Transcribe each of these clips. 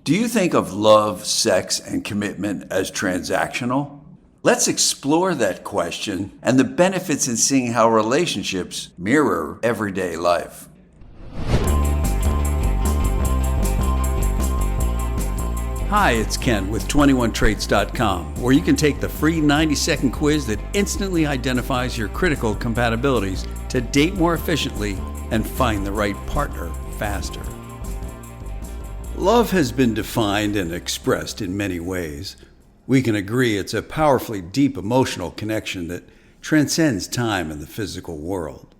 Do you think of love, sex, and commitment as transactional? Let's explore that question and the benefits in seeing how relationships mirror everyday life. Hi, it's Ken with 21traits.com, where you can take the free 90-second quiz that instantly identifies your critical compatibilities to date more efficiently and find the right partner faster. Love has been defined and expressed in many ways. We can agree it's a powerfully deep emotional connection that transcends time and the physical world.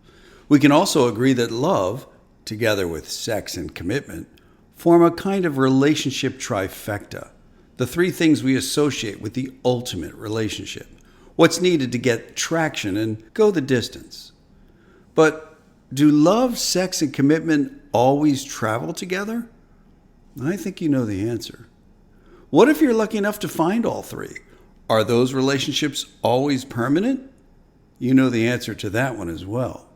We can also agree that love, together with sex and commitment, form a kind of relationship trifecta, the three things we associate with the ultimate relationship, what's needed to get traction and go the distance. But do love, sex, and commitment always travel together? I think you know the answer. What if you're lucky enough to find all three? Are those relationships always permanent? You know the answer to that one as well.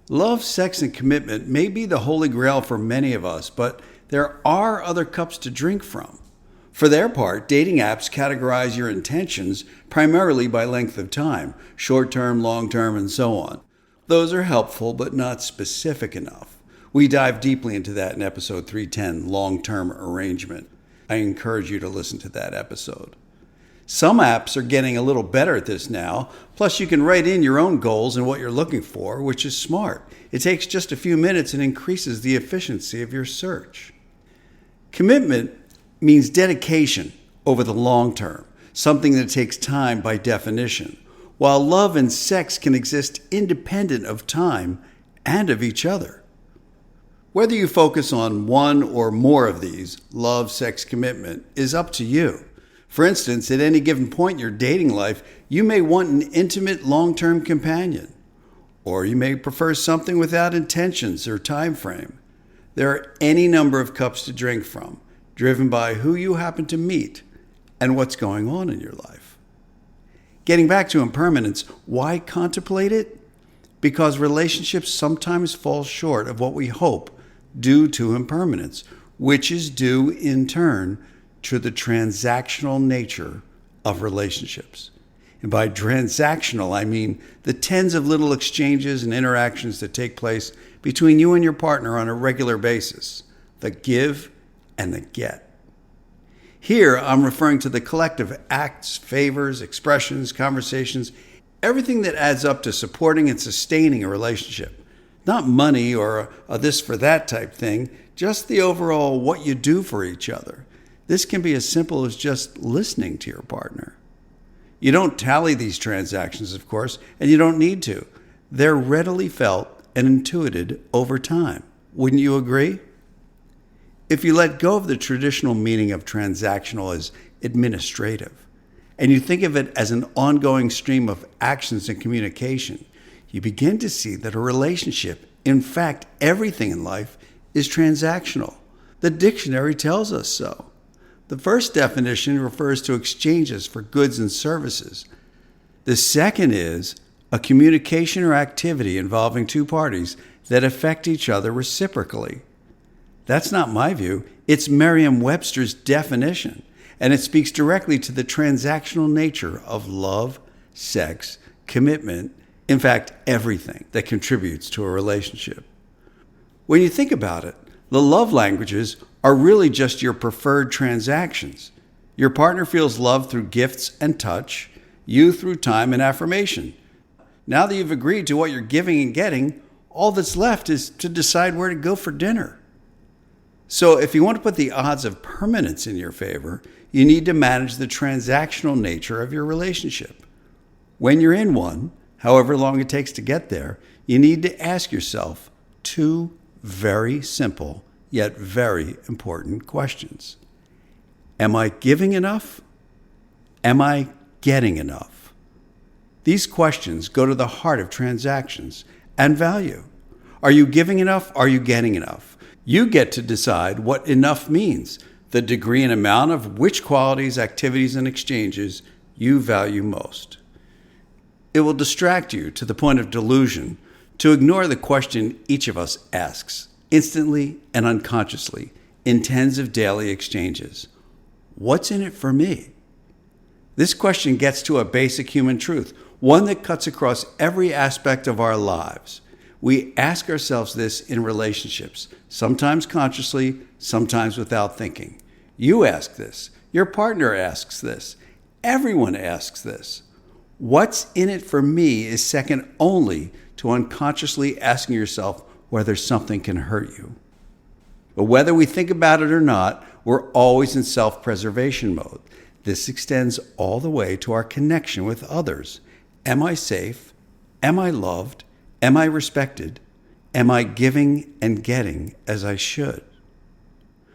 Love, sex, and commitment may be the holy grail for many of us, but there are other cups to drink from. For their part, dating apps categorize your intentions primarily by length of time, short-term, long-term, and so on. Those are helpful, but not specific enough. We dive deeply into that in episode 310, Long-Term Arrangement. I encourage you to listen to that episode. Some apps are getting a little better at this now, plus you can write in your own goals and what you're looking for, which is smart. It takes just a few minutes and increases the efficiency of your search. Commitment means dedication over the long term, something that takes time by definition, while love and sex can exist independent of time and of each other. Whether you focus on one or more of these, love, sex, commitment, is up to you. For instance, at any given point in your dating life, you may want an intimate, long-term companion. Or you may prefer something without intentions or time frame. There are any number of cups to drink from, driven by who you happen to meet and what's going on in your life. Getting back to impermanence, why contemplate it? Because relationships sometimes fall short of what we hope due to impermanence, which is due in turn to the transactional nature of relationships. And by transactional, I mean the tens of little exchanges and interactions that take place between you and your partner on a regular basis, the give and the get. Here, I'm referring to the collective acts, favors, expressions, conversations, everything that adds up to supporting and sustaining a relationship. Not money or a this for that type thing, just the overall what you do for each other. This can be as simple as just listening to your partner. You don't tally these transactions, of course, and you don't need to. They're readily felt and intuited over time. Wouldn't you agree? If you let go of the traditional meaning of transactional as administrative, and you think of it as an ongoing stream of actions and communication, you begin to see that a relationship, in fact, everything in life, is transactional. The dictionary tells us so. The first definition refers to exchanges for goods and services. The second is a communication or activity involving two parties that affect each other reciprocally. That's not my view. It's Merriam-Webster's definition, and it speaks directly to the transactional nature of love, sex, commitment, in fact, everything that contributes to a relationship. When you think about it, the love languages are really just your preferred transactions. Your partner feels love through gifts and touch, you through time and affirmation. Now that you've agreed to what you're giving and getting, all that's left is to decide where to go for dinner. So if you want to put the odds of permanence in your favor, you need to manage the transactional nature of your relationship. When you're in one, however long it takes to get there, you need to ask yourself two very simple yet very important questions. Am I giving enough? Am I getting enough? These questions go to the heart of transactions and value. Are you giving enough? Are you getting enough? You get to decide what enough means, the degree and amount of which qualities, activities, and exchanges you value most. It will distract you to the point of delusion to ignore the question each of us asks, instantly and unconsciously, in tens of daily exchanges. What's in it for me? This question gets to a basic human truth, one that cuts across every aspect of our lives. We ask ourselves this in relationships, sometimes consciously, sometimes without thinking. You ask this. Your partner asks this. Everyone asks this. What's in it for me is second only to unconsciously asking yourself whether something can hurt you. But whether we think about it or not, we're always in self-preservation mode. This extends all the way to our connection with others. Am I safe? Am I loved? Am I respected? Am I giving and getting as I should?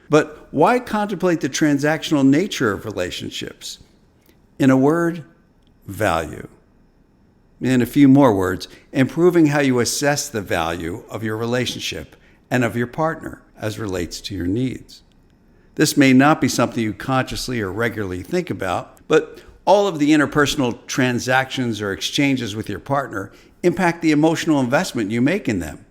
But why contemplate the transactional nature of relationships? In a word, value. In a few more words, improving how you assess the value of your relationship and of your partner as relates to your needs. This may not be something you consciously or regularly think about, but all of the interpersonal transactions or exchanges with your partner impact the emotional investment you make in them.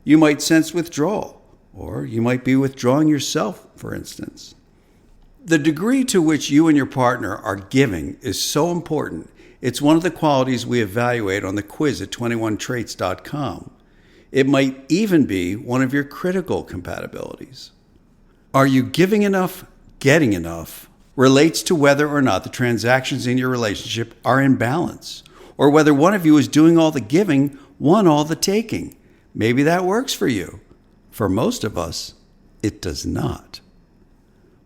You might sense withdrawal, or you might be withdrawing yourself, for instance. The degree to which you and your partner are giving is so important. It's one of the qualities we evaluate on the quiz at 21traits.com. It might even be one of your critical compatibilities. Are you giving enough, getting enough, relates to whether or not the transactions in your relationship are in balance, or whether one of you is doing all the giving, one all the taking. Maybe that works for you. For most of us, it does not.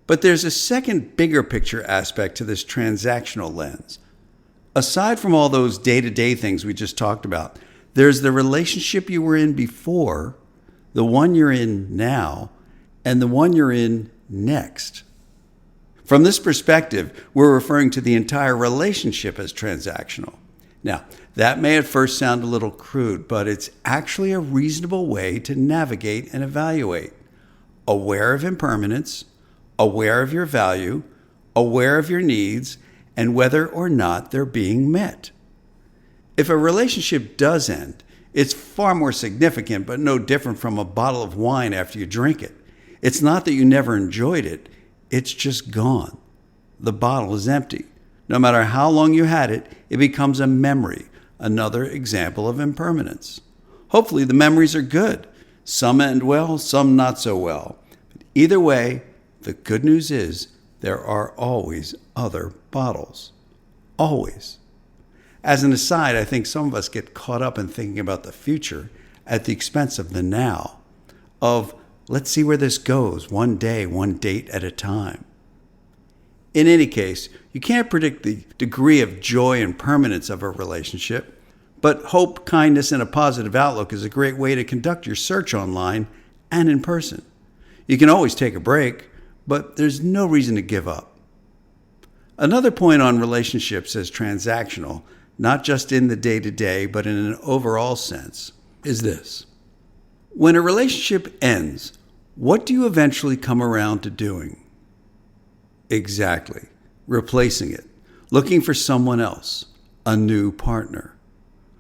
But there's a second bigger picture aspect to this transactional lens. Aside from all those day-to-day things we just talked about, there's the relationship you were in before, the one you're in now, and the one you're in next. From this perspective, we're referring to the entire relationship as transactional. Now, that may at first sound a little crude, but it's actually a reasonable way to navigate and evaluate. Aware of impermanence, aware of your value, aware of your needs, and whether or not they're being met. If a relationship does end, it's far more significant, but no different from a bottle of wine after you drink it. It's not that you never enjoyed it, it's just gone. The bottle is empty. No matter how long you had it, it becomes a memory, another example of impermanence. Hopefully the memories are good. Some end well, some not so well. But either way, the good news is there are always other bottles. Always. As an aside, I think some of us get caught up in thinking about the future at the expense of the now, of let's see where this goes, one day, one date at a time. In any case, you can't predict the degree of joy and permanence of a relationship, but hope, kindness, and a positive outlook is a great way to conduct your search online and in person. You can always take a break, but there's no reason to give up. Another point on relationships as transactional, not just in the day-to-day, but in an overall sense, is this. When a relationship ends, what do you eventually come around to doing? Exactly. Replacing it. Looking for someone else. A new partner.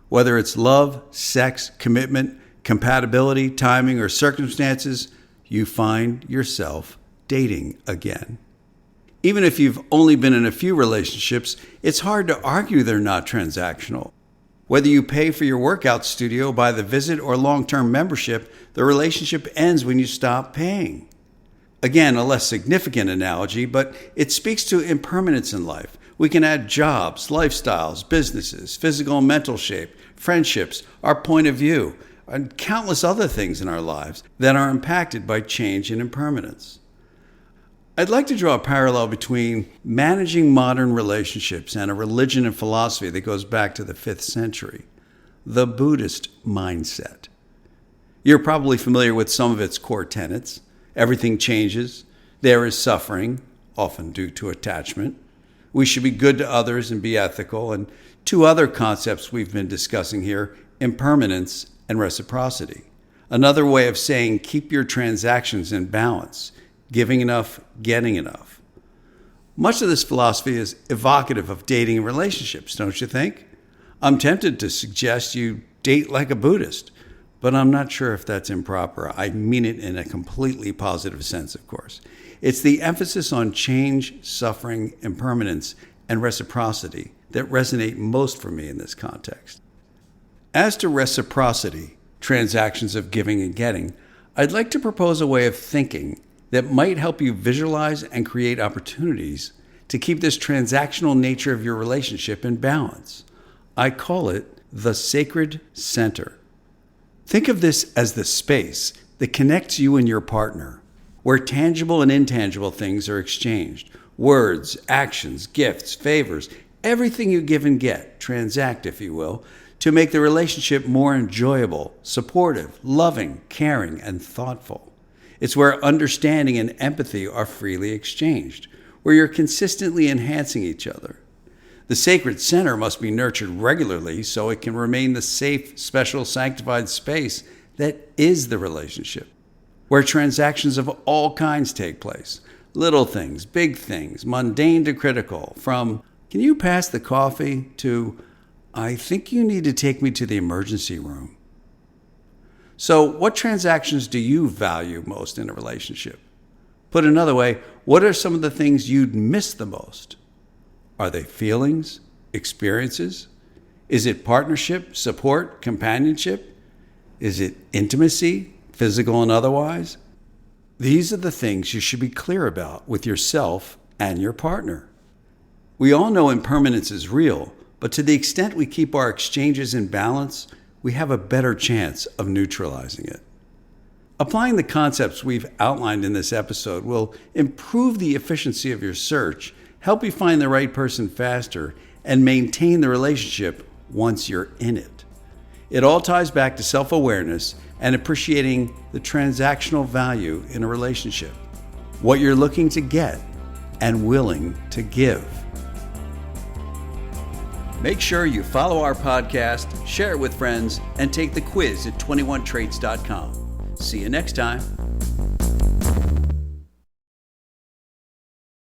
Whether it's love, sex, commitment, compatibility, timing, or circumstances, you find yourself dating again. Even if you've only been in a few relationships, it's hard to argue they're not transactional. Whether you pay for your workout studio by the visit or long-term membership, the relationship ends when you stop paying. Again, a less significant analogy, but it speaks to impermanence in life. We can add jobs, lifestyles, businesses, physical and mental shape, friendships, our point of view, and countless other things in our lives that are impacted by change and impermanence. I'd like to draw a parallel between managing modern relationships and a religion and philosophy that goes back to the 5th century, the Buddhist mindset. You're probably familiar with some of its core tenets. Everything changes. There is suffering, often due to attachment. We should be good to others and be ethical. And two other concepts we've been discussing here, impermanence and reciprocity. Another way of saying keep your transactions in balance. Giving enough, getting enough. Much of this philosophy is evocative of dating and relationships, don't you think? I'm tempted to suggest you date like a Buddhist, but I'm not sure if that's improper. I mean it in a completely positive sense, of course. It's the emphasis on change, suffering, impermanence, and reciprocity that resonate most for me in this context. As to reciprocity, transactions of giving and getting, I'd like to propose a way of thinking that might help you visualize and create opportunities to keep this transactional nature of your relationship in balance. I call it the sacred center. Think of this as the space that connects you and your partner, where tangible and intangible things are exchanged. Words, actions, gifts, favors, everything you give and get, transact, if you will, to make the relationship more enjoyable, supportive, loving, caring, and thoughtful. It's where understanding and empathy are freely exchanged, where you're consistently enhancing each other. The sacred center must be nurtured regularly so it can remain the safe, special, sanctified space that is the relationship, where transactions of all kinds take place. Little things, big things, mundane to critical, from, "Can you pass the coffee?" to, "I think you need to take me to the emergency room." So, what transactions do you value most in a relationship? Put another way, what are some of the things you'd miss the most? Are they feelings, experiences? Is it partnership, support, companionship? Is it intimacy, physical and otherwise? These are the things you should be clear about with yourself and your partner. We all know impermanence is real, but to the extent we keep our exchanges in balance, we have a better chance of neutralizing it. Applying the concepts we've outlined in this episode will improve the efficiency of your search, help you find the right person faster, and maintain the relationship once you're in it. It all ties back to self-awareness and appreciating the transactional value in a relationship, what you're looking to get and willing to give. Make sure you follow our podcast, share it with friends, and take the quiz at 21traits.com. See you next time.